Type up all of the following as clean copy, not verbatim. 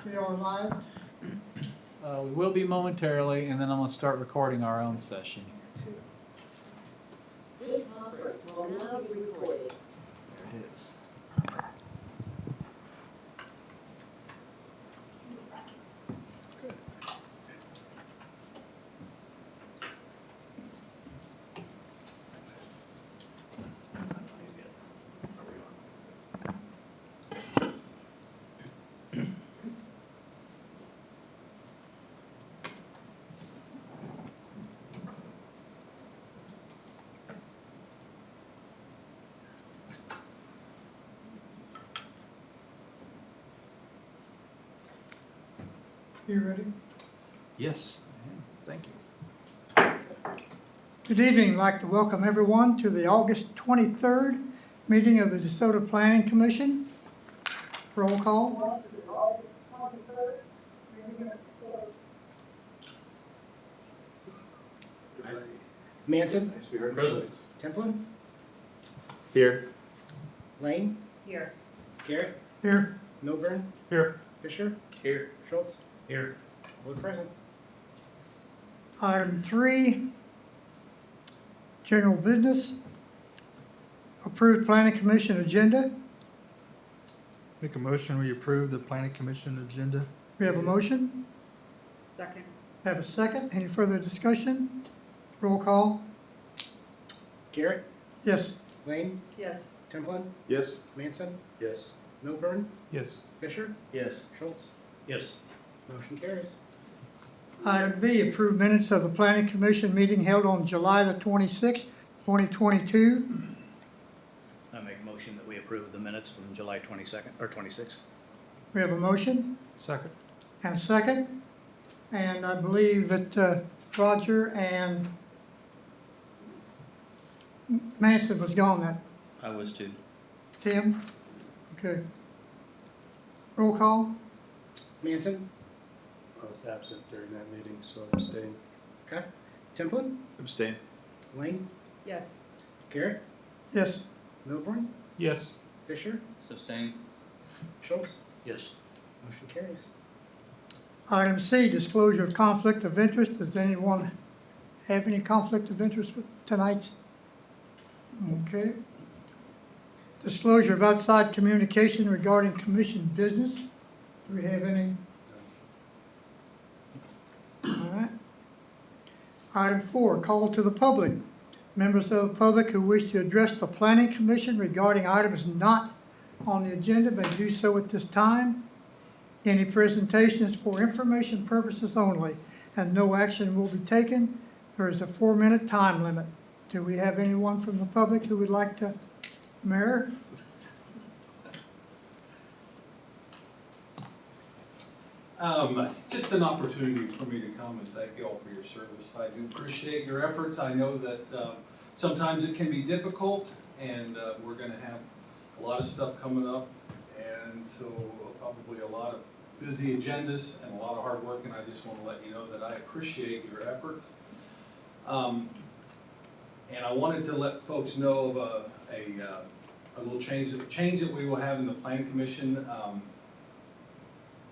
We are live. We will be momentarily, and then I'm going to start recording our own session. This conference will now be recorded. There it is. You ready? Yes, I am. Thank you. Good evening. I'd like to welcome everyone to the August 23rd meeting of the DeSoto Planning Commission. Roll call. Manson, Present. Templin, Here. Lane, Here. Garrett, Here. Milburn, Here. Fisher, Here. Schultz, Here. all present. Item 3, general business. Approved Planning Commission agenda. Make a motion, we approve the planning commission agenda. We have a motion. Second. Have a second. Any further discussion? Roll call. Garrett, Yes. Lane, Yes. Templin, Yes. Manson, Yes. Milburn, Yes. Fisher, Yes. Schultz, Yes. motion carries. Item B, approved minutes of the Planning Commission meeting held on July the 26th, 2022. I make a motion that we approve the minutes from July 22nd, or 26th. We have a motion Second. and a second. And I believe that Roger and Manson was gone that, I was too. Tim? Okay. Roll call? Manson, I was absent during that meeting, so I abstained. okay. Templin, Abstain. Lane, Yes. Garrett, Yes. Milburn, Yes. Fisher, Sustain? Schultz, Yes. motion carries. Item C, disclosure of conflict of interest. Does anyone have any conflict of interest with tonight's? Okay. Disclosure of outside communication regarding commission business. Do we have any? All right. Item 4, call to the public. Members of the public who wish to address the Planning Commission regarding items not on the agenda may do so at this time. Any presentation is for information purposes only, and no action will be taken. There is a 4-minute time limit. Do we have anyone from the public who would like to, Mayor? Just an opportunity for me to come and thank you all for your service. I do appreciate your efforts. I know that sometimes it can be difficult, and we're going to have a lot of stuff coming up, and so probably a lot of busy agendas and a lot of hard work, and I just want to let you know that I appreciate your efforts. And I wanted to let folks know of a little change that we will have in the Planning Commission.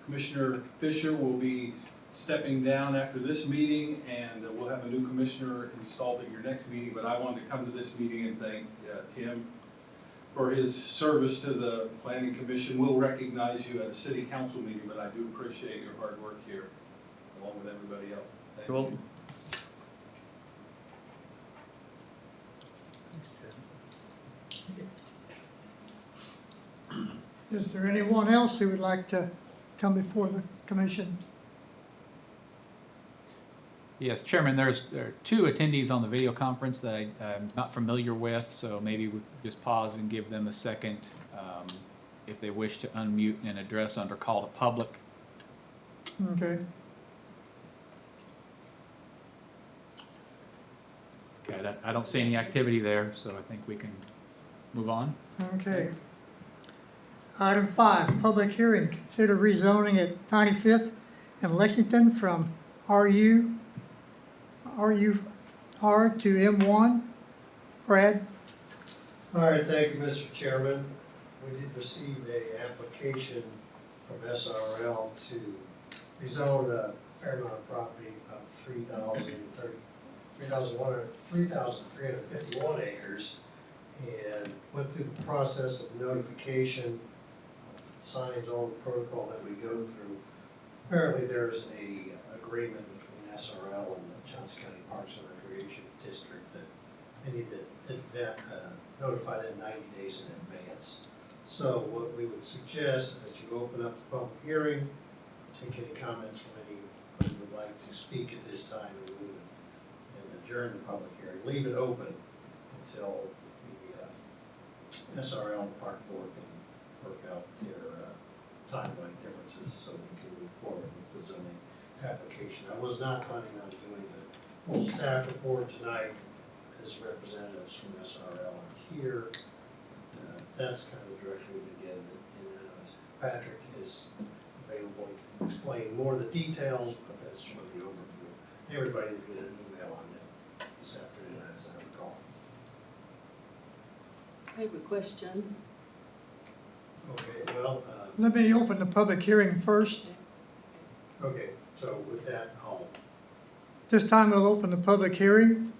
Commissioner Fisher will be stepping down after this meeting, and we'll have a new commissioner installed at your next meeting. But I wanted to come to this meeting and thank Tim for his service to the Planning Commission. We'll recognize you at a city council meeting, but I do appreciate your hard work here, along with everybody else. Thank you. Is there anyone else who would like to come before the commission? Yes, Chairman, there are 2 attendees on the video conference that I'm not familiar with, so maybe we just pause and give them a second if they wish to unmute and address under call to public. Okay. Okay, I don't see any activity there, so I think we can move on. Okay. Item 5, public hearing. Consider rezoning at 95th and Lexington from RUR to M1. Brad? All right, thank you, Mr. Chairman. We did receive an application from SRL to rezone a fair amount of property, about 3,351 acres, and went through the process of notification, signs all the protocol that we go through. Apparently, there's a agreement between SRL and the Johnson County Parks and Recreation District that they need to notify them 90 days in advance. So what we would suggest is that you open up the public hearing, take any comments from anyone who would like to speak at this time, and adjourn the public hearing. Leave it open until the SRL and Park Board can work out their timeline differences so we can move forward with the zoning application. I was not planning on doing a full staff report tonight, as representatives from SRL are here. But, that's kind of the direction we've been getting. And Patrick is available, he can explain more of the details, but that's sort of the overview. Everybody will get an email on that this afternoon, as I recall. I have a question. Okay, well, Let me open the public hearing first. okay, so with that, This time we'll open the public hearing.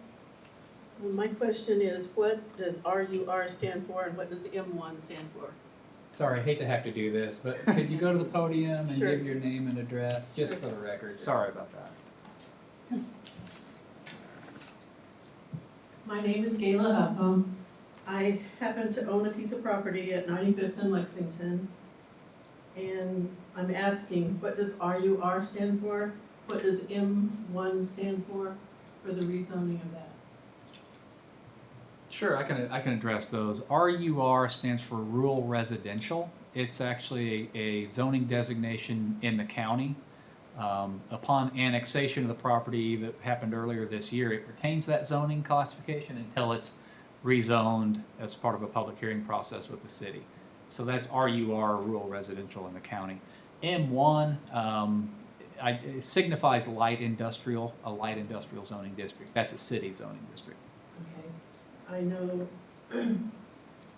Well, my question is, what does RUR stand for and what does M1 stand for? Sorry, I hate to have to do this, but could you go to the podium and Sure. give your name and address, just for the record? Sorry about that. My name is Gayla Upham. I happen to own a piece of property at 95th and Lexington. And I'm asking, what does RUR stand for? What does M1 stand for the rezoning of that? Sure, I can address those. RUR stands for rural residential. It's actually a zoning designation in the county. Upon annexation of the property that happened earlier this year, it retains that zoning classification until it's rezoned as part of a public hearing process with the city. So that's RUR, rural residential in the county. M1 it signifies light industrial, a light industrial zoning district. That's a city zoning district. Okay, I know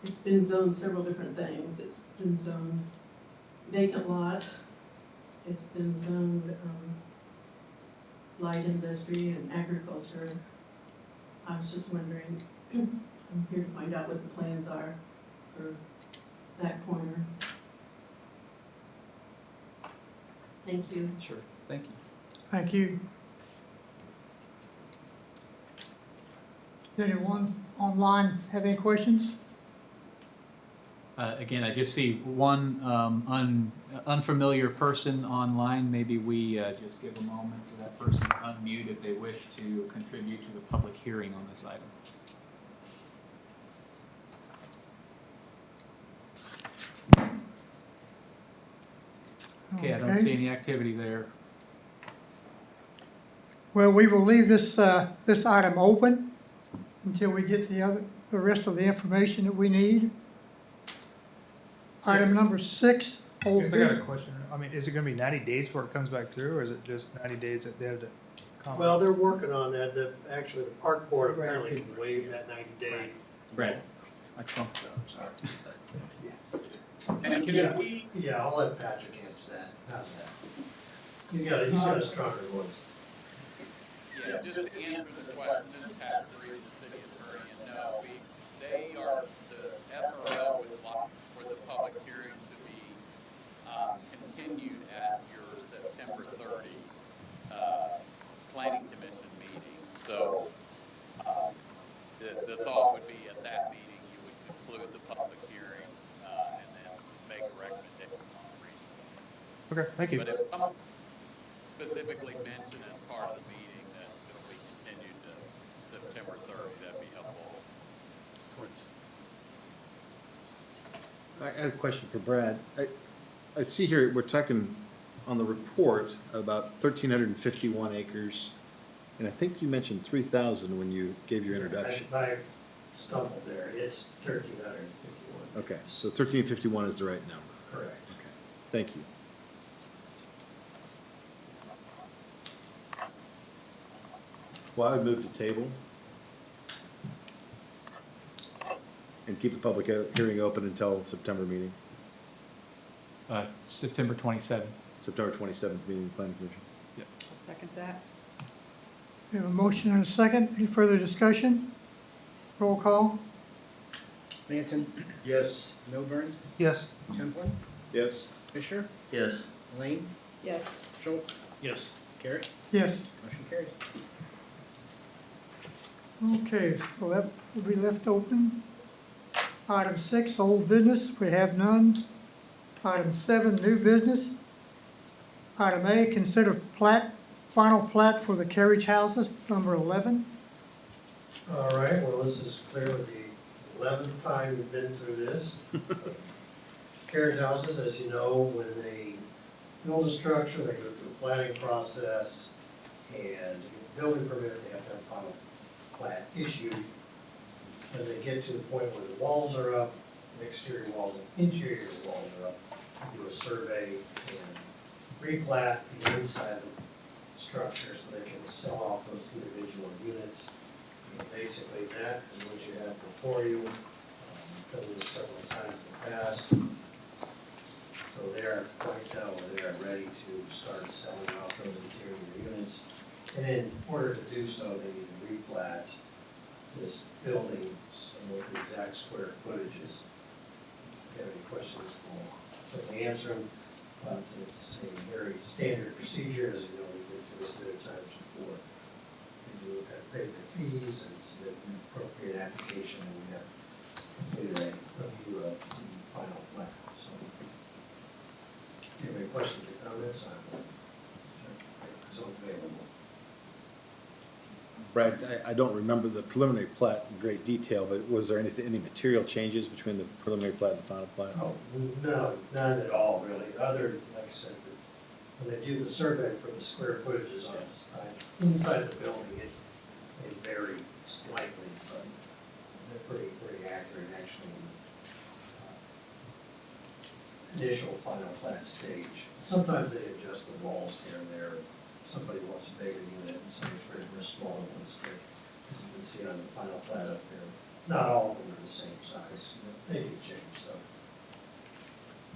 it's been zoned several different things. It's been zoned vacant lot. It's been zoned light industry and agriculture. I was just wondering, I'm here to find out what the plans are for that corner. Thank you. Sure, thank you. Thank you. Does anyone online have any questions? Again, I just see one unfamiliar person online. Maybe we just give a moment for that person to unmute if they wish to contribute to the public hearing on this item. Okay, I don't see any activity there. Well, we will leave this, this item open until we get the rest of the information that we need. Item number 6, old I got a business. question. I mean, is it gonna be 90 days before it comes back through, or is it just 90 days that they have to comment? well, they're working on that. Actually, the park board apparently can waive that 90-day. Brad. Microphone. Sorry. And Yeah, yeah, I'll let Patrick answer that. How's that? He's got a stronger voice. Yeah, just to answer the question, Pat Reed, the city attorney, and no, they are, the SRL would like for the public hearing to be, continued at your September 30, planning commission meeting. So, the thought would be at that meeting, you would conclude the public hearing, and then make a recommendation on the reason. Okay, thank you. But if someone specifically mentioned as part of the meeting that we continue to September 30, that'd be helpful. I had a question for Brad. I see here, we're talking on the report about 1,351 acres, and I think you mentioned 3,000 when you gave your introduction. I stumbled there. It's 1,351. Okay, so 1,351 is the right number. Correct. Okay, thank you. Well, I would move to table and keep the public hearing open until September meeting. September 27th. September 27th meeting of the planning commission. I'll second that. We have a motion and a second. Any further discussion? Roll call. Manson, Yes. Milburn, Yes. Templin, Yes? Fisher, Yes. Lane, Yes. Schultz, Yes. Garrett, Yes. motion carries. Okay, so that will be left open. Item 6, old business, we have none. Item 7, new business. Item A, consider final plat for the carriage houses, number 11. All right, well, this is clearly the 11th time we've been through this. Carriage houses, as you know, when they build a structure, they go through a planning process, and to get the building permit, they have to have final plat issued. When they get to the point where the walls are up, the exterior walls and interior walls are up, they do a survey and replat the inside of the structure so they can sell off those individual units. And basically, that is what you have before you. Done this several times in the past. So they are right now, they are ready to start selling off those interior units. And in order to do so, they need to replat this building with the exact square footages. If you have any questions, we'll certainly answer them. But it's a very standard procedure, as you know, we've been through this many times before. They do pay their fees and submit an appropriate application, and we have completed a review of the final plat. So, if you have any questions or comments, I'm available. Brad, I don't remember the preliminary plat in great detail, but was there any material changes between the preliminary plat and the final plat? Oh, no, none at all, really, other, like I said, when they do the survey for the square footages on the side, inside the building, it may vary slightly, but they're pretty accurate, actually, in the initial final plat stage. Sometimes they adjust the walls here and there. Somebody wants a bigger unit, and somebody's for a smaller ones, but as you can see on the final plat up there, not all of them are the same size. They do change, so.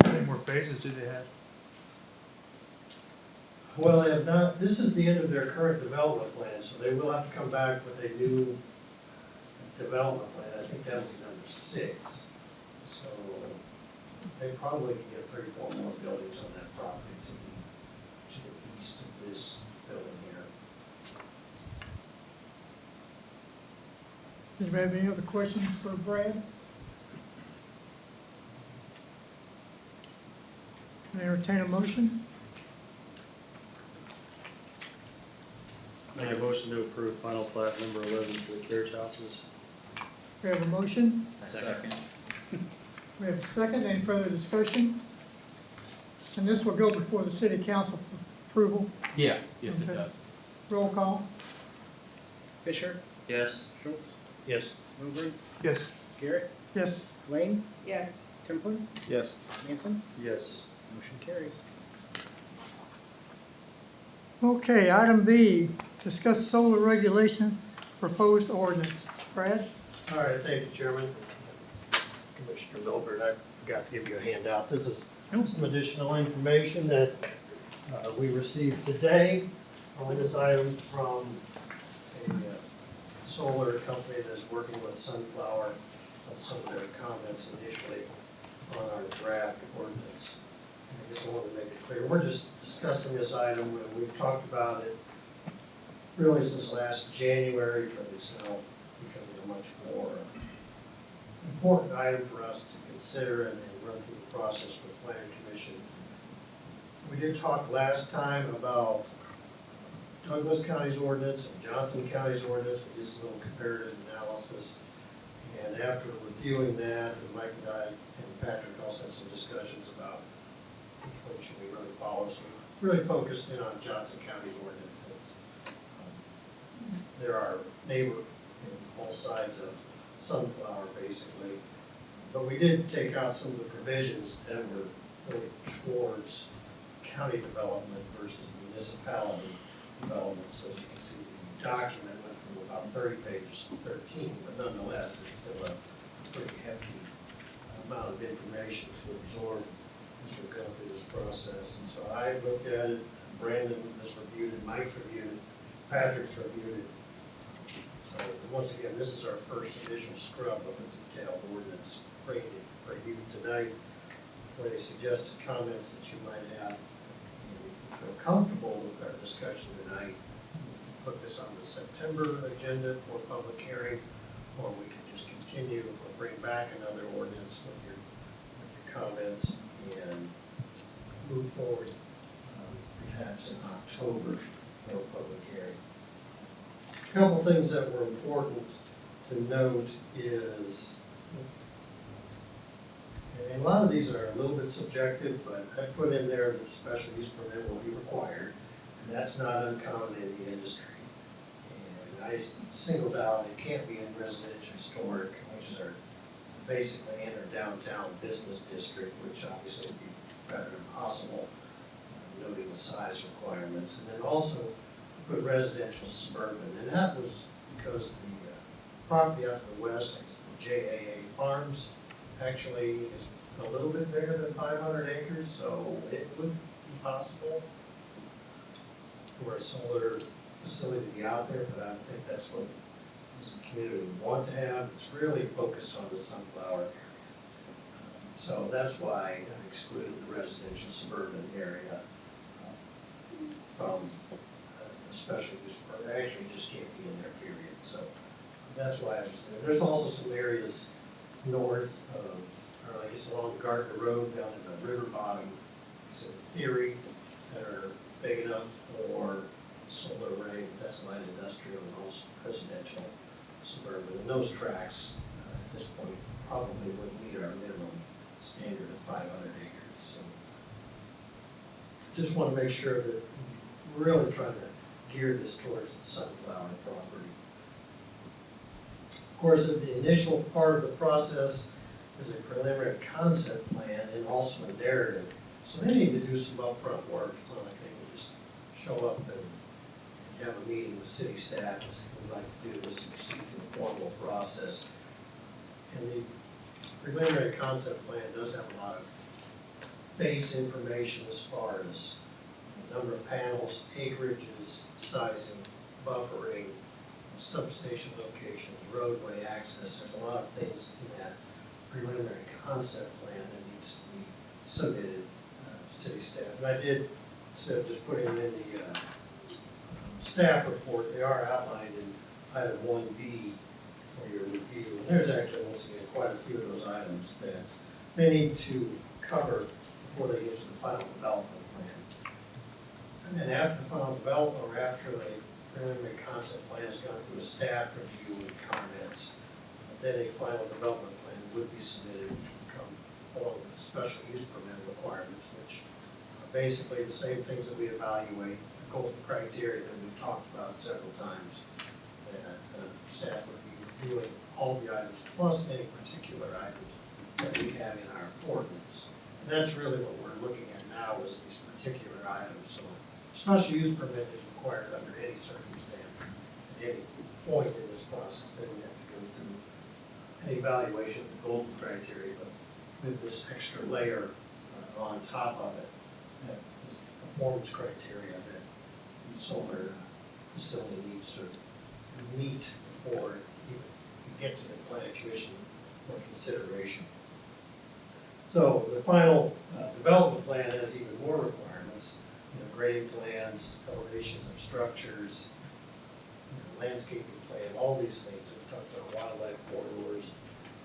How many more phases do they have? Well, they have not, this is the end of their current development plan, so they will have to come back with a new development plan. I think that will be number 6. So they probably can get 3 or 4 more buildings on that property to the east of this building here. Does anybody have any other questions for Brad? Can I entertain a motion? Make a motion to approve final plat number 11 for the carriage houses. We have a motion, Second. we have a second, any further discussion? And this will go before the city council for approval. Yeah, yes, it Okay. does. Roll call. Fisher, Yes. Schultz, Yes. Milburn, Yes. Garrett, Yes. Lane, Yes. Templin, Yes. Manson, Yes. motion carries. Okay, item B, discuss solar regulation proposed ordinance. Brad? All right, thank you, Chairman. Commissioner Milburn, I forgot to give you a handout. This is some additional information that we received today on this item from a solar company that's working with Sunflower on some of their comments initially on our draft ordinance. I guess I want to make it clear, we're just discussing this item, and we've talked about it really since last January, but it's now becoming a much more important item for us to consider and run through the process with the planning commission. We did talk last time about Douglas County's ordinance and Johnson County's ordinance. We did a little comparative analysis. And after reviewing that, and Mike and I and Patrick also had some discussions about which one should we really follow. So we really focused in on Johnson County's ordinance. There are neighbor in all sides of Sunflower, basically. But we did take out some of the provisions that were really towards county development versus municipality development. So as you can see, the document went from about 30 pages to 13, but nonetheless, it's still a pretty hefty amount of information to absorb as we've gone through this process. And so I looked at it, Brandon has reviewed it, Mike's reviewed it, Patrick's reviewed it. So once again, this is our first initial scrub of a detailed ordinance bringing it for you tonight. For any suggested comments that you might have, and if you feel comfortable with our discussion tonight, put this on the September agenda for public hearing, or we can just continue or bring back another ordinance with your comments and move forward, perhaps in October for a public hearing. A couple things that were important to note is, and a lot of these are a little bit subjective, but I put in there that special use permit will be required, and that's not uncommon in the industry. And I singled out, it can't be in residential historic, which are basically in our downtown business district, which obviously would be rather impossible, noting the size requirements. And then also put residential suburban, and that was because the property out to the west, it's the JAA Farms, actually is a little bit bigger than 500 acres, so it would be possible for a solar facility to be out there, but I don't think that's what this community would want to have. It's really focused on the sunflower area. So that's why I excluded the residential suburban area from the special use permit. Actually, just can't be in there, period. So that's why I was there. There's also some areas north of, or I guess along Gardner Road down in the river bottom, so in theory, that are big enough for solar array, but that's light industrial and also residential suburban. And those tracks, at this point, probably would meet our minimum standard of 500 acres. So just want to make sure that we're really trying to gear this towards the sunflower property. Of course, the initial part of the process is a preliminary concept plan and also a narrative. So they need to do some upfront work. It's not like they can just show up and have a meeting with city staff and say, we'd like to do this and proceed through the formal process. And the preliminary concept plan does have a lot of base information as far as the number of panels, acreages, sizing, buffering, substation locations, roadway access. There's a lot of things in that preliminary concept plan that needs to be submitted to city staff. And I did, instead of just putting them in the staff report, they are outlined in item 1B for your review. And there's actually, once again, quite a few of those items that they need to cover before they get to the final development plan. And then after the final development, or after the preliminary concept plan has gone through a staff review and comments, then a final development plan would be submitted, which would come along with the special use permit requirements, which are basically the same things that we evaluate, the golden criteria that we've talked about several times. That staff would be reviewing all the items plus any particular items that we have in our ordinance. And that's really what we're looking at now is these particular items. So special use permit is required under any circumstance at any point in this process. Then we have to go through an evaluation of the golden criteria, but with this extra layer on top of it, that is the performance criteria that the solar facility needs to meet before you get to the planning commission for consideration. So the final development plan has even more requirements, grading plans, elevations of structures, landscaping plan, all these things. We talked about wildlife corridors,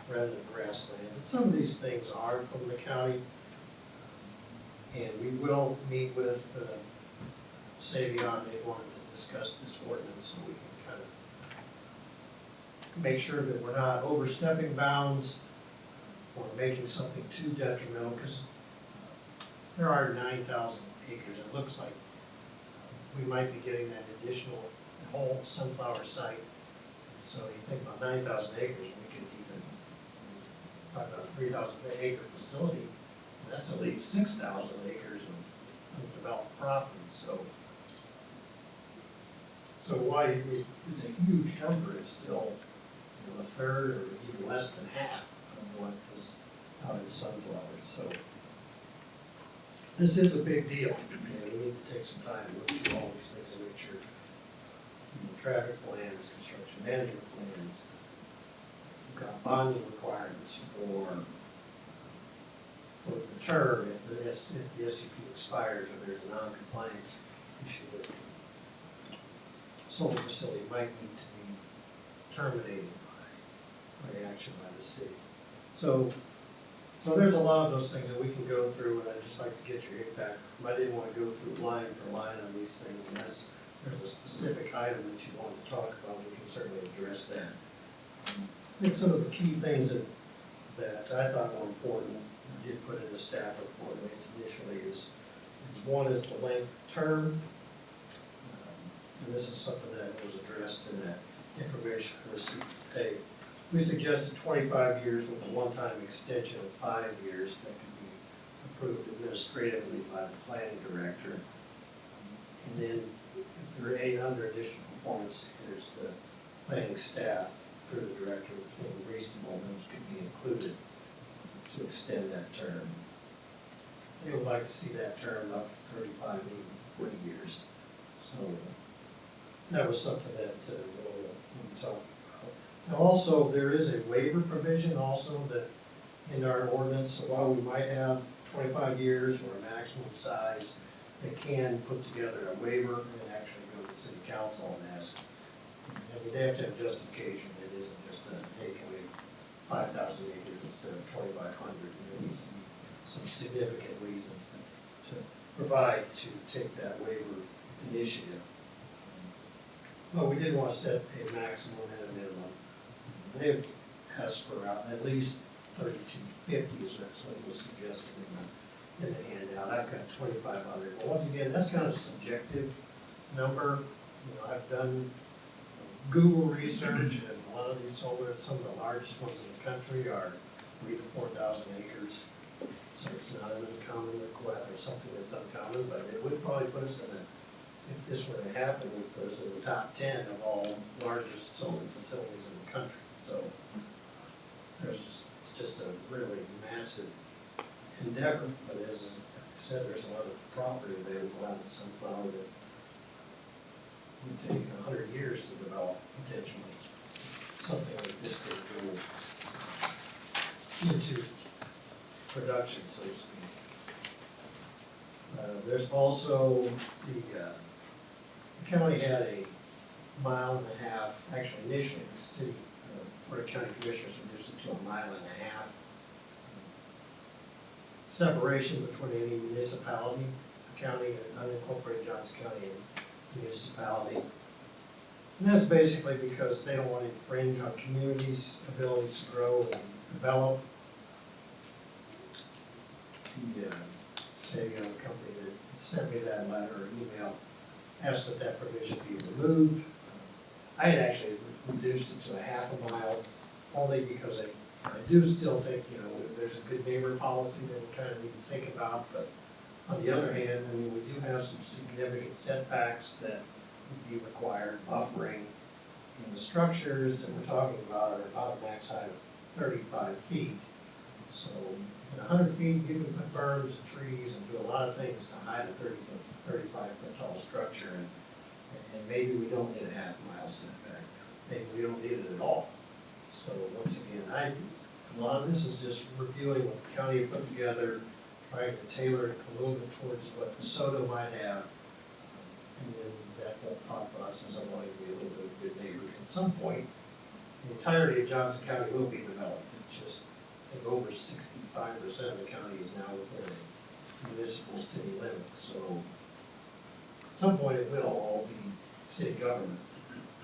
remnant grasslands. And some of these things are from the county. And we will meet with Savion. They wanted to discuss this ordinance so we can kind of make sure that we're not overstepping bounds or making something too detrimental, because there are 9,000 acres. It looks like we might be getting that additional whole sunflower site. And so you think about 9,000 acres, we could even talk about a 3,000 acre facility. And that's at least 6,000 acres of undeveloped property. So while it is a huge number, it's still a third or even less than half of what is out in sunflower. So This is a big deal, and we need to take some time to look through all these things and make sure, traffic plans, construction management plans, we've got bonding requirements for the term, if the SUP expires or there's a non-compliance issue that the solar facility might need to be terminated by action by the city. So there's a lot of those things that we can go through, and I'd just like to get your impact. I didn't want to go through line for line on these things, unless there's a specific item that you want to talk about, we can certainly address that. I think some of the key things that I thought were important, I did put in the staff report, at least initially, is one is the length of term. And this is something that was addressed in that information I received today. We suggested 25 years with a one-time extension of 5 years that could be approved administratively by the planning director. And then if there are any other additional performance standards, the planning staff through the director would think reasonable, those could be included to extend that term. They would like to see that term up to 35, even 40 years. So that was something that we talked about. Now also, there is a waiver provision also that in our ordinance, so while we might have 25 years or a maximum size, they can put together a waiver and actually go to the city council and ask. I mean, they have to have justification. It isn't just a, hey, can we 5,000 acres instead of 2,500? There needs to be some significant reasons to provide to take that waiver initiative. But we did want to set a maximum and a minimum. They asked for at least 3,250, so that's what was suggested in the handout. I've got 2,500. But once again, that's kind of a subjective number. You know, I've done Google research, and a lot of these solar, some of the largest ones in the country are 3,000 to 4,000 acres. So it's not an uncommon request or something that's uncommon, but it would probably put us in a, if this were to happen, it would put us in the top 10 of all largest solar facilities in the country. So it's just a really massive endeavor. But as I said, there's a lot of property available out in Sunflower that would take 100 years to develop potentially. Something like this could go into production, so to speak. There's also the county had a 1.5 miles, actually initially the city, Board of County Commissioners reduced it to 1.5 miles. Separation between any municipality, a county, and unincorporated Johnson County and municipality. And that's basically because they don't want to infringe on communities' abilities to grow and develop. The Savion company that sent me that letter or email asked that provision be removed. I had actually reduced it to 0.5 mile only because I do still think, you know, there's a good neighbor policy that we kind of need to think about. But on the other hand, I mean, we do have some significant setbacks that would be required, buffering. And the structures that we're talking about are about a max height of 35 feet. So in 100 feet, you can put berms and trees and do a lot of things to hide a 35-foot tall structure. And maybe we don't need a 0.5 mile setback. Maybe we don't need it at all. So once again, a lot of this is just reviewing what the county had put together, trying to tailor it a little bit towards what DeSoto might have. And then that whole thought process of wanting to be a little bit of good neighbors. At some point, the entirety of Johnson County will be developed. It's just, I think over 65% of the county is now within a municipal city limit. So at some point it will all be city government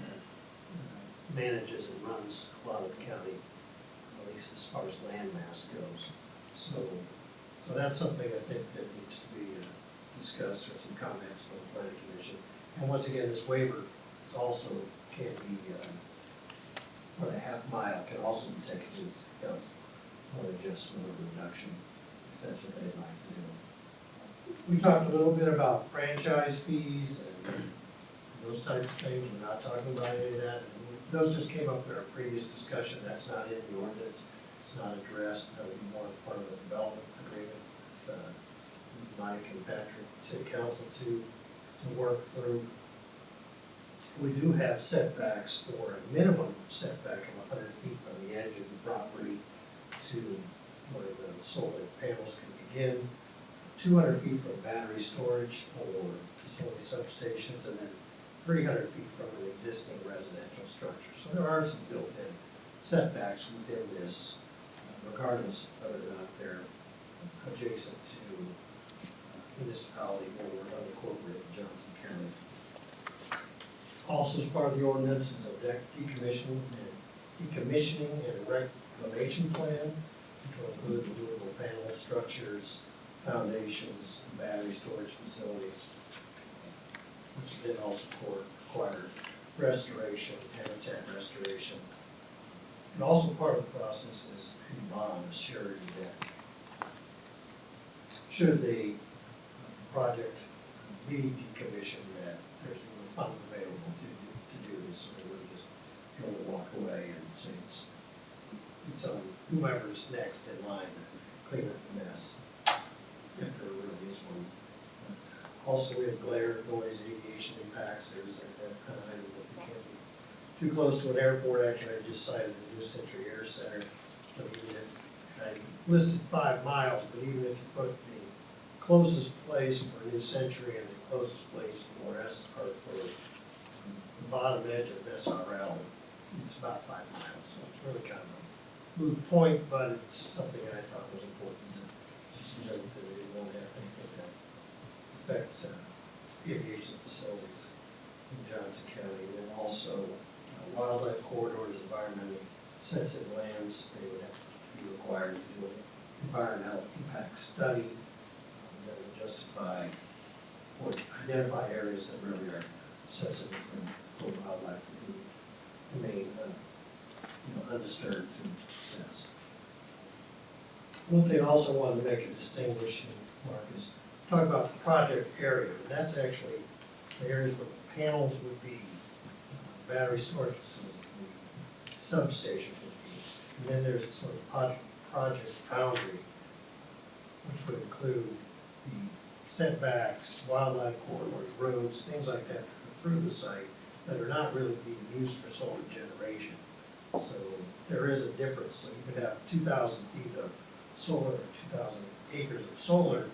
that manages and runs a lot of the county, at least as far as land mass goes. So that's something I think that needs to be discussed, or some comments from the planning commission. And once again, this waiver is also can be, for the 0.5 mile can also be taken to the city council for adjustment or reduction, if that's what they'd like to do. We talked a little bit about franchise fees and those types of things. We're not talking about any of that. Those just came up in our previous discussion. That's not in the ordinance. It's not addressed. That would be more part of the development agreement with Mike and Patrick, city council to work through. We do have setbacks for a minimum setback of 100 feet from the edge of the property to where the solar panels can begin, 200 feet from battery storage or facility substations, and then 300 feet from an existing residential structure. So there are some built-in setbacks within this, regardless of whether or not they're adjacent to municipality or unincorporated Johnson County. Also, as part of the ordinance is a decommissioning and reclamation plan, which will include removable panels, structures, foundations, battery storage facilities, which then also require restoration, habitat restoration. And also part of the process is a bond, a surety debt. Should the project be decommissioned, that there's no funds available to do this, so they wouldn't just be able to walk away and say it's on whomever's next in line to clean up the mess, if there really is one. Also, we have glare, noise, aviation impacts. There's an item that we can't be too close to an airport. Actually, I just cited the New Century Air Center. But even if, I listed 5 miles, but even if you put the closest place for New Century and the closest place for the bottom edge of SRL, it's about 5 miles. So it's really kind of a moot point, but it's something I thought was important to just note that we won't have anything that affects aviation facilities in Johnson County. And then also wildlife corridors, environmentally sensitive lands, they would have to be required to do an environmental impact study that would justify or identify areas that really are sensitive for wildlife that remain undisturbed to assess. One thing I also wanted to make a distinguishing mark is talk about the project area. And that's actually the areas where the panels would be, battery storage facilities, the substations would be. And then there's sort of project boundary, which would include the setbacks, wildlife corridors, roads, things like that through the site that are not really being used for solar generation. So there is a difference. So you could have 2,000 feet of solar, or 2,000 acres of solar,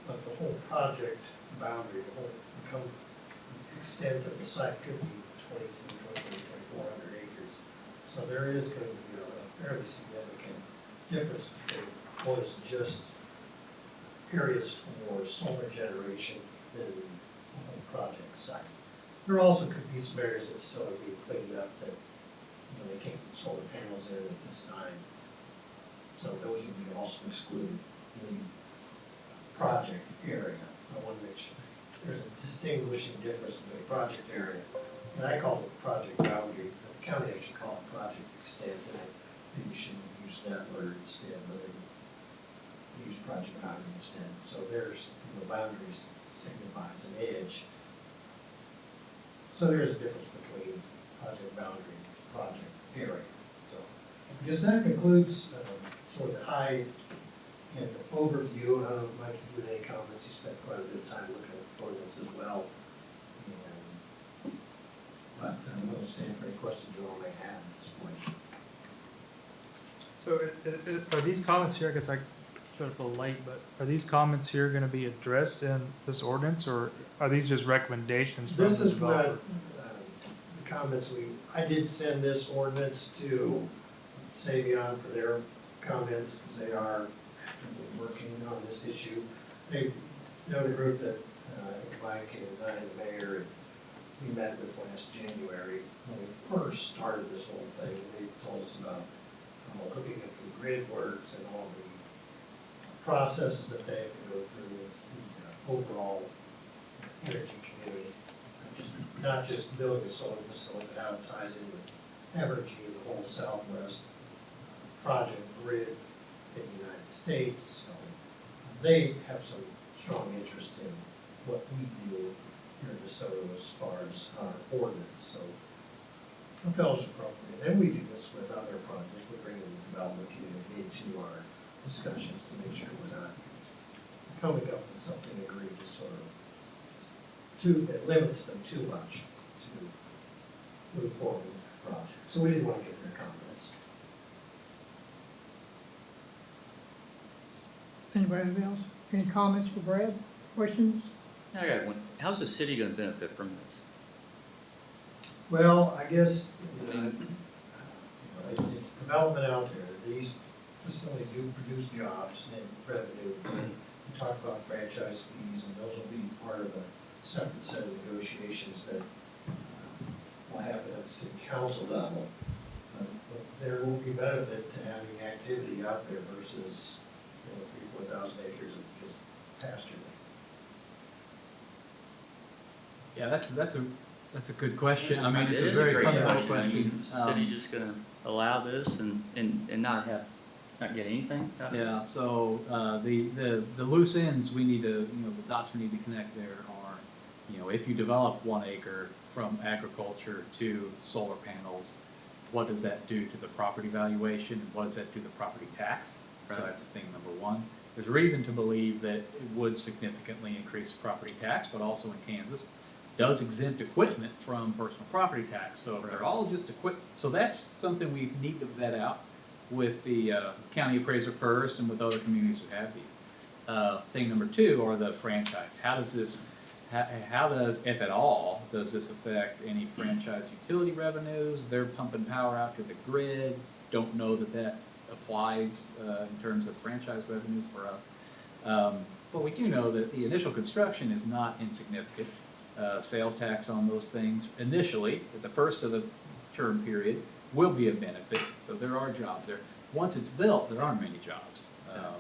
but the whole project boundary, the whole extent of the site could be 2,400 acres. So there is going to be a fairly significant difference between what is just areas for solar generation and the whole project site. There also could be some areas that still are being cleaned up that they can't put solar panels in at this time. So those would be also excluded from the project area. I want to make sure there's a distinguishing difference between a project area, and I call it project boundary. The county actually called it project extent, and I maybe shouldn't use that word instead, but they use project boundary instead. So there's, boundaries signifies an edge. So there is a difference between project boundary and project area. So I guess that concludes sort of the high end overview. I don't know, Mike, if you had any comments. You spent quite a bit of time looking at the ordinance as well. But I'm going to stand for any questions you all may have at this point. So are these comments here, I guess I showed up a little late, but are these comments here going to be addressed in this ordinance, or are these just recommendations from the This is developer? what the comments I did send this ordinance to Savion for their comments, because they are actively working on this issue. They're the group that I think Mike and I and the mayor, we met with last January when we first started this whole thing. They told us about looking at the grid works and all the processes that they have to go through with the overall energy community. Not just building a solar facility, but how it ties in with energy in the whole Southwest project grid in the United States. So they have some strong interest in what we do here in DeSoto as far as our ordinance. So I felt it was appropriate. And we do this with other projects. We bring in the development community into our discussions to make sure we're not coming up with something egregious or that limits them too much to move forward with that project. So we didn't want to get their comments. Anybody else? Any comments for Brad? Questions? I got one. How's the city gonna benefit from this? Well, I guess, it's development out there. These facilities do produce jobs and revenue. We talked about franchise fees, and those will be part of a separate set of negotiations that will happen at the city council level. But there will be benefit to having activity out there versus, 3,000 to 4,000 acres of just pasture land. Yeah, that's a good question. I mean, it's It a is very great fundamental I question. mean, is the city just gonna allow this and not get anything? out of it? Yeah, so, the loose ends we need to, the dots we need to connect there are, if you develop 1 acre from agriculture to solar panels, what does that do to the property valuation, and what does that do to the property tax? So Right. that's thing number one. There's reason to believe that it would significantly increase property tax, but also in Kansas, does exempt equipment from personal property tax. So if they're all just so that's something we need to vet out with the county appraiser first and with other communities who have these. Thing number two are the franchise. How does, if at all, does this affect any franchise utility revenues? They're pumping power out to the grid. Don't know that applies in terms of franchise revenues for us. But we do know that the initial construction is not insignificant. Sales tax on those things initially, at the first of the term period, will be a benefit. So there are jobs there. Once it's built, there aren't many jobs. A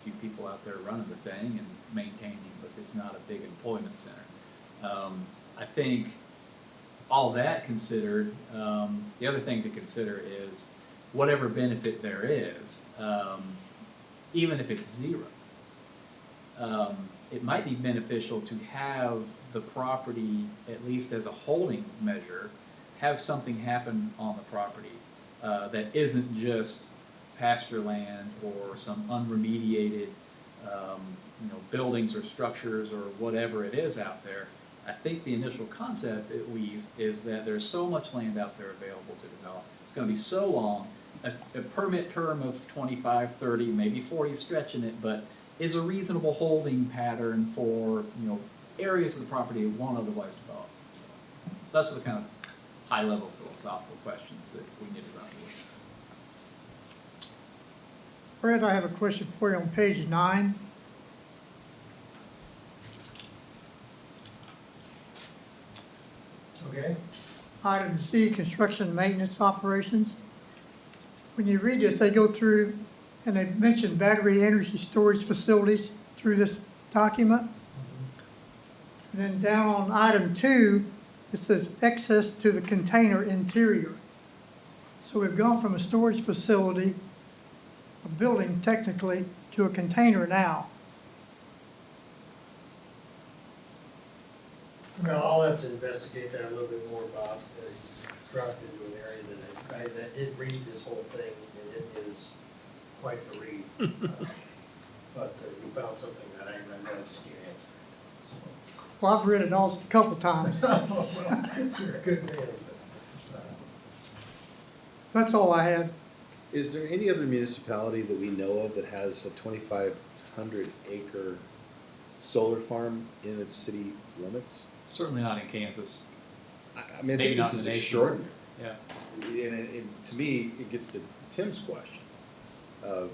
few people out there running the thing and maintaining, but it's not a big employment center. I think all that considered, the other thing to consider is whatever benefit there is, even if it's zero, it might be beneficial to have the property, at least as a holding measure, have something happen on the property that isn't just pasture land or some unremediated buildings or structures or whatever it is out there. I think the initial concept, at least, is that there's so much land out there available to develop. It's going to be so long. A permit term of 25, 30, maybe 40 stretching it, but is a reasonable holding pattern for areas of the property that won't otherwise develop. So those are the kind of high-level philosophical questions that we need to wrestle with. Brad, I have a question for you on page 9. Okay? Item C, construction maintenance operations. When you read this, they go through and they mention battery energy storage facilities through this document. And then down on item 2, it says access to the container interior. So we've gone from a storage facility, a building technically, to a container now. Well, I'll have to investigate that a little bit more, Bob, because you dropped into an area that I did read this whole thing, and it is quite the read. But you found something that I just can't answer. So. Well, I've read it all a couple times. Well, you're a good man, but, That's all I had. Is there any other municipality that we know of that has a 2,500 acre solar farm in its city limits? Certainly not in Kansas. I mean, I Maybe think not this in is the nation. extraordinary. Yeah. And to me, it gets to Tim's question of,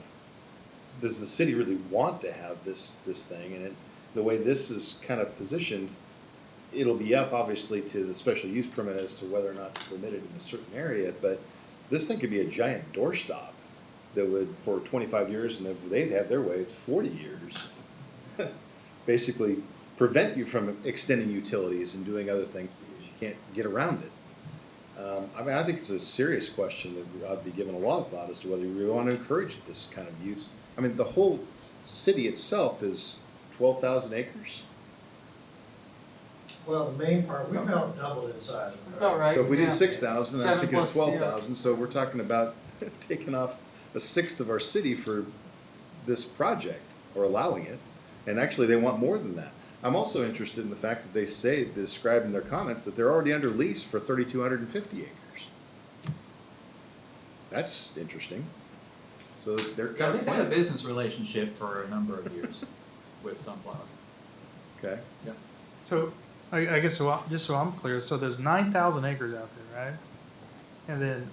does the city really want to have this thing? And the way this is kind of positioned, it'll be up obviously to the special use permit as to whether or not to permit it in a certain area, but this thing could be a giant doorstop that would, for 25 years, and if they'd have their way, it's 40 years, basically prevent you from extending utilities and doing other things because you can't get around it. I mean, I think it's a serious question that ought to be given a lot of thought as to whether we want to encourage this kind of use. I mean, the whole city itself is 12,000 acres. well, the main part, we about doubled in size. About right. So if we did Yeah. 6,000, I 7 think it's plus, 12,000, so we're talking about taking off a sixth of our city for this project, or allowing it. And actually, they want more than that. I'm also interested in the fact that they say, describe in their comments, that they're already under lease for 3,250 acres. That's interesting. So they're Yeah, kind they've of had a planning. business relationship for a number of years with Sunflower. Okay. So, I guess, just so I'm clear, so there's 9,000 acres out there, right? And then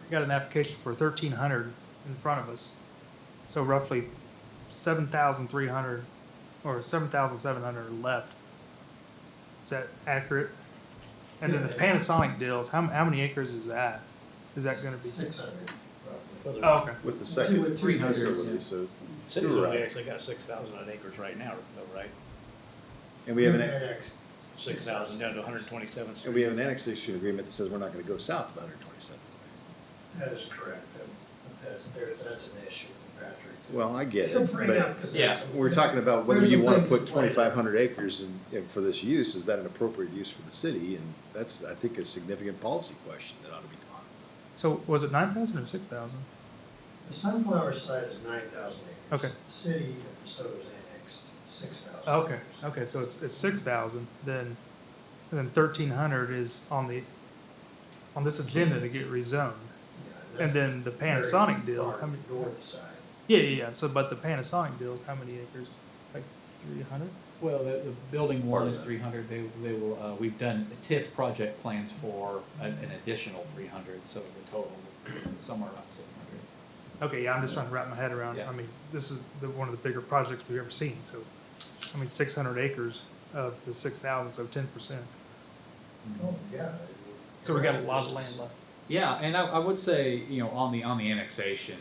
got an application for 1,300 in front of us. So roughly 7,300 or 7,700 are left. Is that accurate? And then the Panasonic deals, how many acres is that? Is that gonna be? 600 roughly. Oh, okay. With the second With two 300, facility, so. City's you're only right. actually got 6,000 acres right now, though, right? And we have an, Annexed 6,000 down to 127th Street. and we have an annexation agreement that says we're not gonna go south of 127th. That is correct, but that's an issue for Patrick. Well, I get To it, bring but up, 'cause Yeah, there's some- we're talking about whether there's you some wanna things put at play there. 2,500 acres in for this use, is that an appropriate use for the city? And that's, I think, a significant policy question that ought to be talked So was it 9,000 or 6,000? The Sunflower site is 9,000 acres. Okay. The city of DeSoto is annexed 6,000. Okay, okay, so it's 6,000, then 1,300 is on this agenda to get rezoned. Yeah, And then the Panasonic deal, how many? North side. Yeah, so, but the Panasonic deals, how many acres? Like 300? Well, the building Part one of is that. 300, they will, we've done TIF project plans for an additional 300, so the total is somewhere around 600. Okay, yeah, I'm just trying to wrap my head around, Yeah. I mean, this is one of the bigger projects we've ever seen, so, I mean, 600 acres of the 6,000, so 10%. Oh, yeah. So we got a lot of land left. Yeah, and I would say, you know, on the annexation,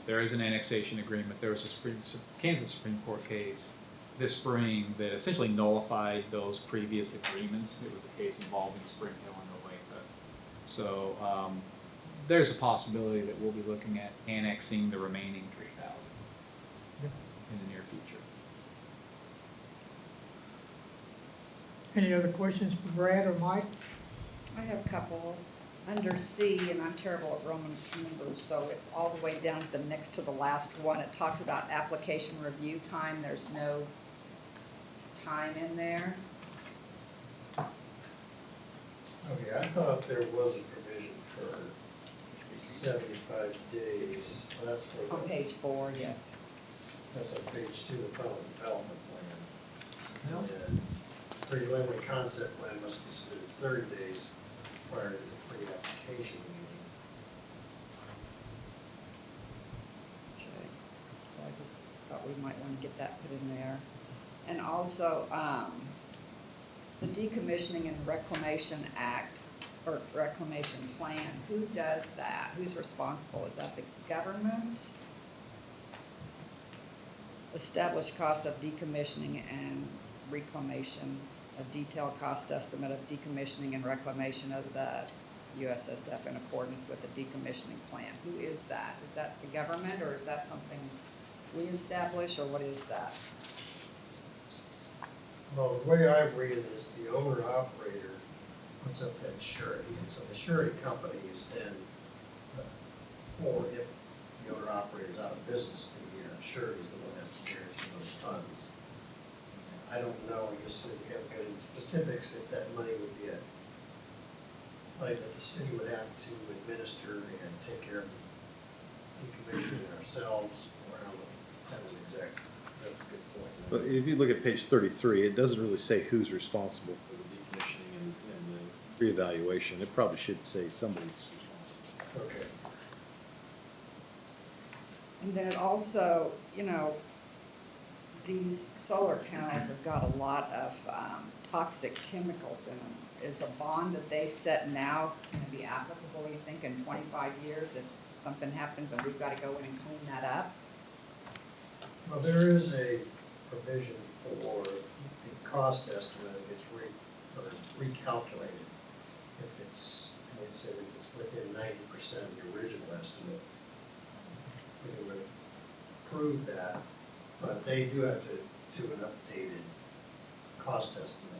there is an annexation agreement. There was a Kansas Supreme Court case this spring that essentially nullified those previous agreements. It was the case involving Spring Hill and Olathe. So there's a possibility that we'll be looking at annexing the remaining 3,000 in the near future. Any other questions for Brad or Mike? I have a couple. Under C, and I'm terrible at Roman numbers, so it's all the way down to the next to the last one. It talks about application review time. There's no time in there. Okay, I thought there was a provision for 75 days. Well, that's for On the, page 4, yes. that's on page 2, the final development plan. And preliminary concept plan must be submitted 30 days prior to the pre-application meeting. Okay. So I just thought we might want to get that put in there. And also, the Decommissioning and Reclamation Act, or Reclamation Plan, who does that? Who's responsible? Is that the government? Established cost of decommissioning and reclamation, a detailed cost estimate of decommissioning and reclamation of the USSF in accordance with the decommissioning plan. Who is that? Is that the government, or is that something we establish, or what is that? Well, the way I read it is the owner-operator puts up that surety, and so the surety company is then, or if the owner-operator is out of business, the surety is the one that's guaranteeing those funds. I don't know, I guess we haven't got any specifics if that money would be money that the city would have to administer and take care of decommissioning ourselves, or how that would exactly, that's a good point. But if you look at page 33, it doesn't really say who's responsible for the decommissioning and the reevaluation. It probably should say somebody's responsible. Okay. And then it also, you know, these solar panels have got a lot of toxic chemicals in them. Is a bond that they set now going to be applicable, you think, in 25 years if something happens and we've got to go in and clean that up? Well, there is a provision for the cost estimate gets recalculated if it's, I would say if it's within 90% of the original estimate. We would approve that, but they do have to do an updated cost estimate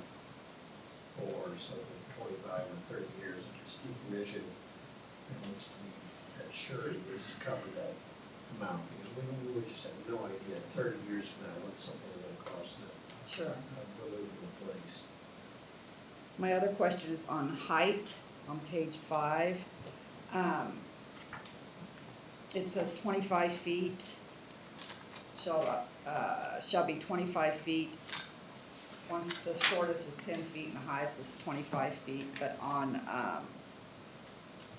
for something 25 or 30 years. It gets decommissioned, and wants to be, that surety is to cover that amount, because we just have no idea 30 years from now what something is going to cost Sure. of removing the place. My other question is on height, on page 5. It says 25 feet, shall be 25 feet. Once the shortest is 10 feet and the highest is 25 feet, but on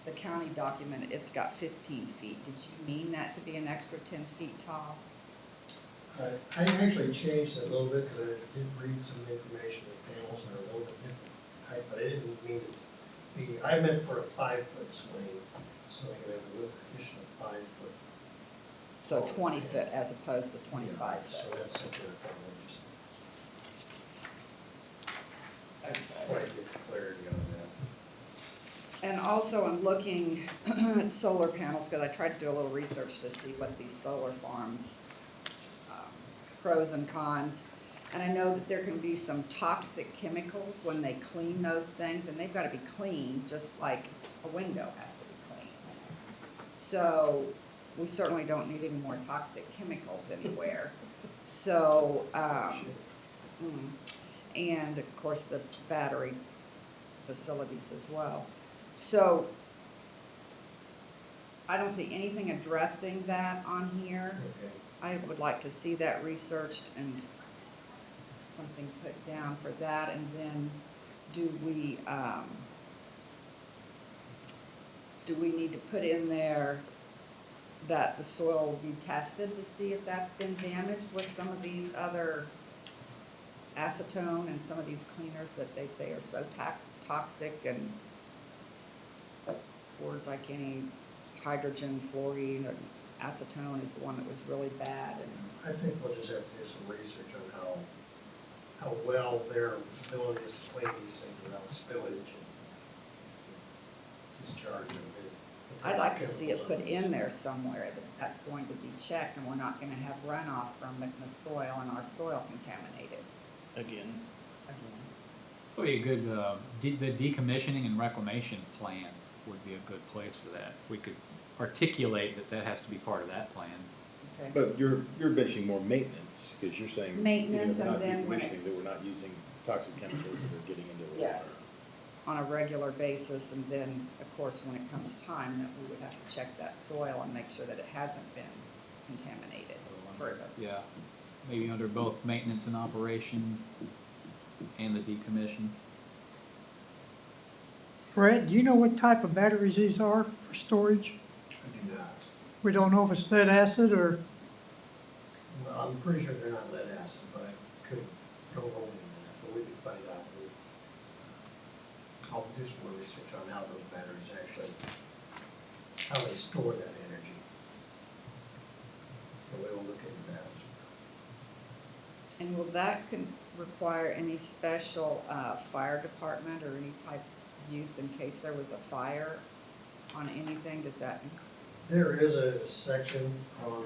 the county document, it's got 15 feet. Did you mean that to be an extra 10 feet tall? I actually changed it a little bit because I did read some information, the panels are a little bit different height, but I didn't mean it's be, I meant for a 5-foot swing, so they could have a little additional 5 foot. So 20 foot as opposed to 25 Yeah, so foot. that's something I probably just Okay. want to get the clarity on that. And also I'm looking at solar panels, because I tried to do a little research to see what these solar farms, pros and cons. And I know that there can be some toxic chemicals when they clean those things, and they've got to be cleaned just like a window has to be cleaned. So we certainly don't need any more toxic chemicals anywhere. So, and of course the battery facilities as well. So I don't see anything addressing that on here. Okay. I would like to see that researched and something put down for that. And then do we need to put in there that the soil will be tested to see if that's been damaged with some of these other acetone and some of these cleaners that they say are so toxic, and words I can't even, hydrogen, fluorine, or acetone is the one that was really bad. And I think we'll just have to do some research on how well their ability is to clean these things without spillage and discharge of it. I'd like to see it put in there somewhere that that's going to be checked, and we're not gonna have runoff from the soil and our soil contaminated Again, again. Would be a good, the decommissioning and reclamation plan would be a good place for that. We could articulate that that has to be part of that plan. Okay. But you're mentioning more maintenance, because you're saying. Maintenance, even if and then we're when not decommissioning, that we're not using toxic chemicals that are getting into the water. Yes, on a regular basis, and then, of course, when it comes time, that we would have to check that soil and make sure that it hasn't been contaminated further. Yeah, maybe under both maintenance and operation and the decommission. Brett, do you know what type of batteries these are for storage? I do not. We don't know if it's lead acid or, Well, I'm pretty sure they're not lead acid, but I couldn't go over that, but we can find out. I'll do some more research on how those batteries actually, how they store that energy. So we will look into that. And will that require any special fire department or any type of use in case there was a fire on anything? Does that? There is a section on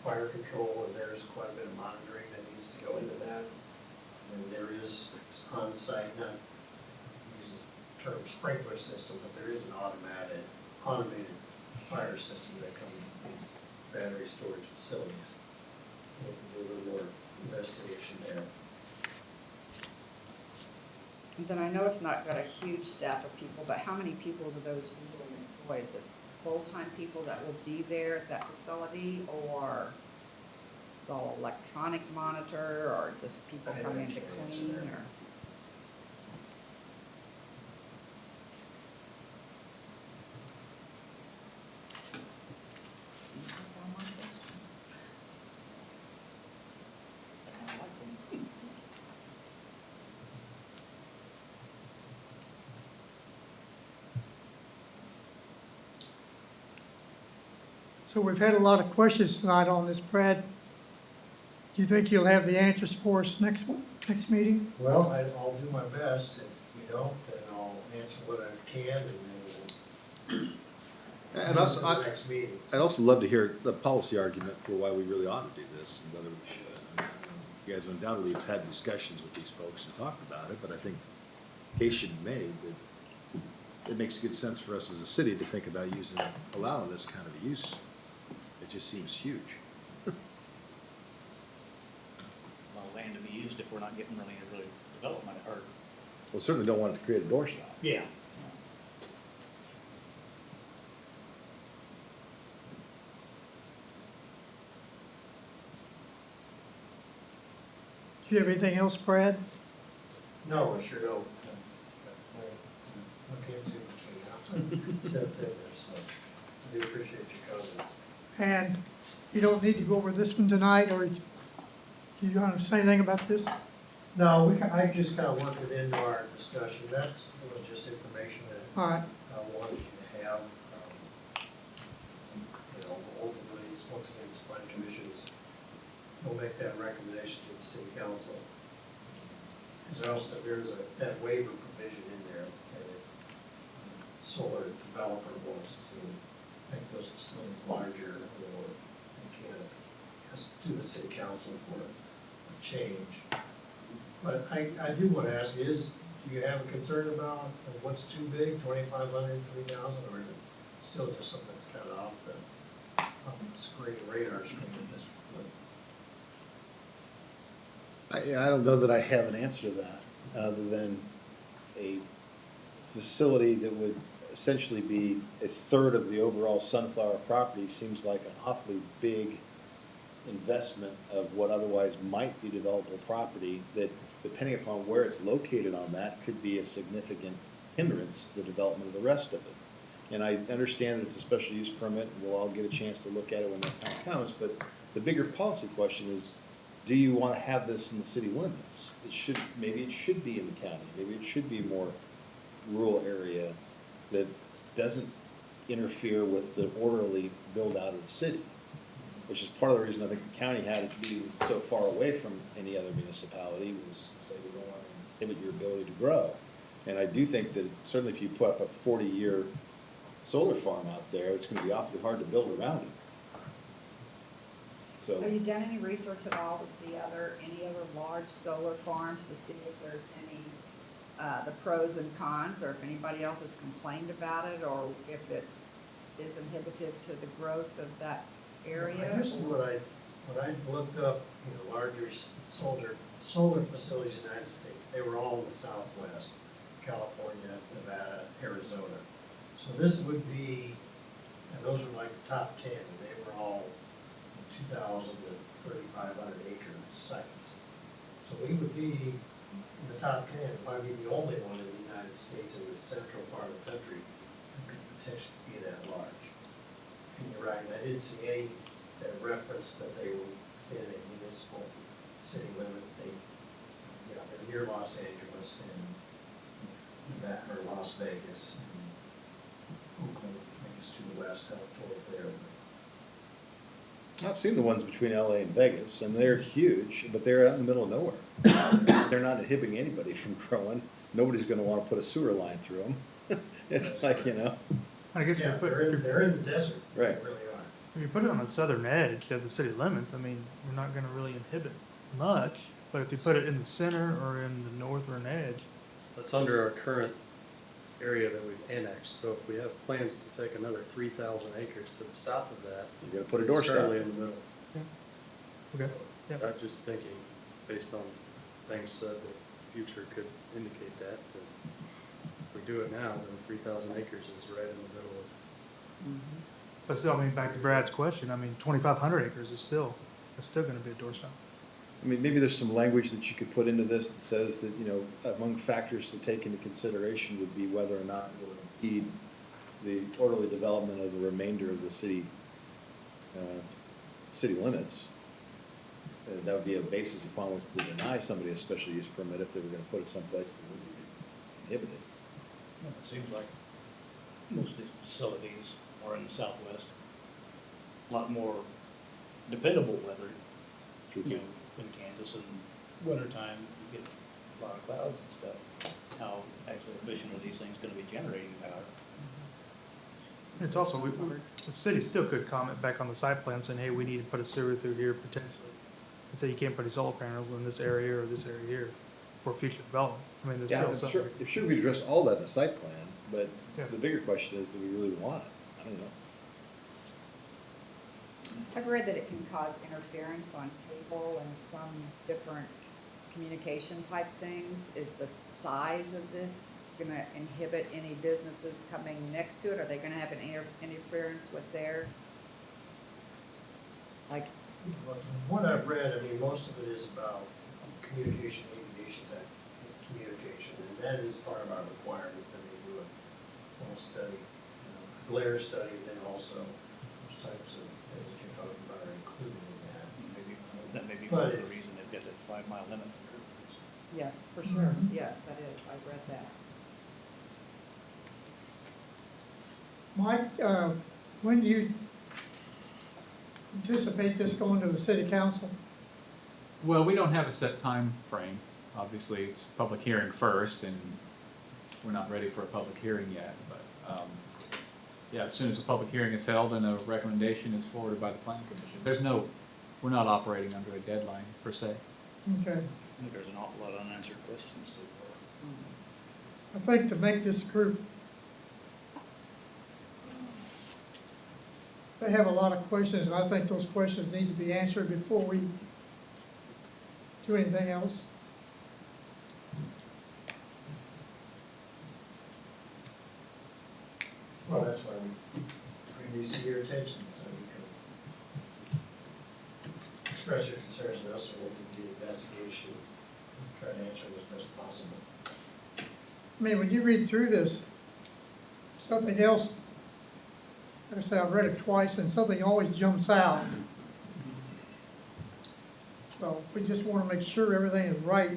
fire control, and there's quite a bit of monitoring that needs to go into that. And there is on-site, not use the term sprinkler system, but there is an automated fire system that comes with these battery storage facilities. We can do a little more investigation there. And then I know it's not got a huge staff of people, but how many people do those really employ? Is it full-time people that will be there at that facility, or it's all electronic monitor, or just people I come in to can't answer clean, that. or? That's all my questions. I like them. so we've had a lot of questions tonight on this, Brad. Do you think you'll have the answers for us next meeting? Well, I'll do my best. If we don't, then I'll answer what I can, and then we'll. And also, move to the next meeting. I'd also love to hear the policy argument for why we really ought to do this and whether we should. I mean, you guys undoubtedly have had discussions with these folks and talked about it, but I think the case should be made that it makes good sense for us as a city to think about allowing this kind of use. It just seems huge. used if we're not getting really development, or, We certainly don't want it to create a doorstop. yeah. Do you have anything else, Brad? No, I sure don't. Look into it, September, so I do appreciate your comments. And you don't need to go over this one tonight, or do you want to say anything about this? No, I just kind of worked it into our discussion. It was just information that All right, I wanted you to have. You know, ultimately, it's once again, it's planning commissions. We'll make that recommendation to the city council. Because also, there's that waiver provision in there, and if solar developer wants to make those facilities larger, or they can, ask to the city council for a change. But I do want to ask, do you have a concern about what's too big, 2,500, 3,000, or is it still just something that's kind of off the screen, radar screen at this point? I don't know that I have an answer to that, other than a facility that would essentially be a third of the overall Sunflower property seems like an awfully big investment of what otherwise might be developable property that, depending upon where it's located on that, could be a significant hindrance to the development of the rest of it. And I understand that it's a special use permit, and we'll all get a chance to look at it when that time comes, but the bigger policy question is, do you want to have this in the city limits? Maybe it should be in the county, maybe it should be more rural area that doesn't interfere with the orderly build-out of the city, which is part of the reason I think the county had it be so far away from any other municipality, was to say we don't want to inhibit your ability to grow. And I do think that certainly if you put up a 40-year solar farm out there, it's going to be awfully hard to build around it. So, Have you done any research at all to see any other large solar farms, to see if there's any, the pros and cons, or if anybody else has complained about it, or if is inhibitive to the growth of that area? I guess when I looked up, larger solar facilities in the United States, they were all in the Southwest, California, Nevada, Arizona. So this would be, and those were like the top 10, and they were all 2,000 to 3,500 acre sites. So we would be in the top 10, probably the only one in the United States in the central part of the country that could potentially be that large. And you're right, I didn't see any that reference that they were within a municipal city limit. They're near Los Angeles and Nevada, or Las Vegas, and Oakland, I guess to the west, out towards there. I've seen the ones between LA and Vegas, and they're huge, but they're out in the middle of nowhere. They're not inhibiting anybody from growing. Nobody's gonna wanna put a sewer line through them. It's like, I guess Yeah, if you they're in the desert. Right. They really are. if you put it on the southern edge of the city limits, I mean, we're not gonna really inhibit much. But if you put it in the center or in the northern edge, That's under our current area that we've annexed, so if we have plans to take another 3,000 acres to the south of that. You're gonna put a it's doorstop. currently in the middle. okay. Yeah. I'm just thinking, based on things said, that the future could indicate that if we do it now, then 3,000 acres is right in the middle of. But still, I mean, back to Brad's question, I mean, 2,500 acres is still gonna be a doorstop. I mean, maybe there's some language that you could put into this that says that, among factors to take into consideration would be whether or not it will impede the orderly development of the remainder of the city limits. That would be a basis upon which to deny somebody a special use permit if they were gonna put it someplace that would be inhibited. Well, it seems like most of these facilities are in the Southwest. A lot more dependable weather, True. in Kansas in wintertime, you get a lot of clouds and stuff. How actually efficient are these things gonna be generating power? It's also, the city still could comment back on the site plan saying, hey, we need to put a sewer through here potentially. And say you can't put any solar panels in this area or this area here for future development. I mean, there's Yeah, still I'm something. sure, I'm sure we address all that in the site plan, but Yeah. the bigger question is, do we really want it? I don't know. I've read that it can cause interference on cable and some different communication type things, is the size of this gonna inhibit any businesses coming next to it? Are they gonna have an interference with their, like, From what I've read, I mean, most of it is about communication, aviation type communication, and that is part of our requirement that they do a full study, a glare study, and then also those types of things that you're talking about are included in that. Maybe, that may be But part of the it's- reason they've got that 5 mile limit for curb cuts. yes, for sure, yes, that is, I've read that. Mike, when do you anticipate this going to the city council? Well, we don't have a set time frame. Obviously, it's public hearing first, and we're not ready for a public hearing yet, but, yeah, as soon as a public hearing is held and a recommendation is forwarded by the planning commission. We're not operating under a deadline per se. Okay. I think there's an awful lot of unanswered questions so far. I think to make this group, they have a lot of questions, and I think those questions need to be answered before we do anything else. Well, that's why we bring these to your attention, so you can express your concerns to us, or we'll do the investigation, try to answer them as best possible. I mean, when you read through this, something else, like I say, I've read it twice, and something always jumps out. So we just want to make sure everything is right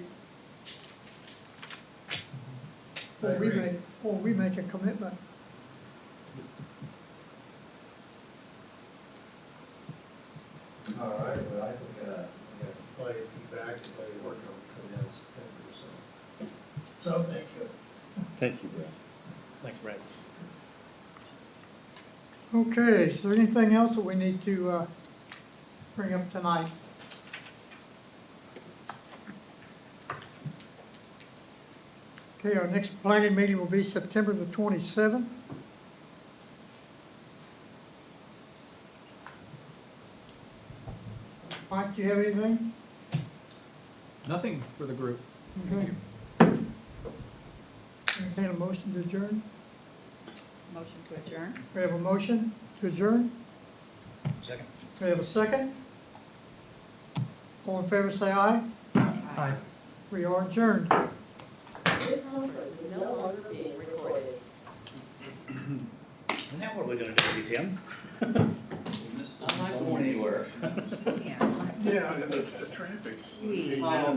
before we make a commitment. All right, well, I think, we got plenty of feedback and plenty of work on coming down in September, so thank you. Thank you, Brad. Thanks, Brad. Okay, is there anything else that we need to bring up tonight? Okay, our next planning meeting will be September the 27th. Mike, do you have anything? Nothing for the group. Okay. Entertain a motion to adjourn? Motion to adjourn? We have a motion to adjourn? Second. We have a second? All in favor, say aye. Aye. We are adjourned. No longer being recorded. Now what are we gonna do with you, Tim? I'm not going anywhere. Yeah. Yeah, the traffic's. Gee. Back out.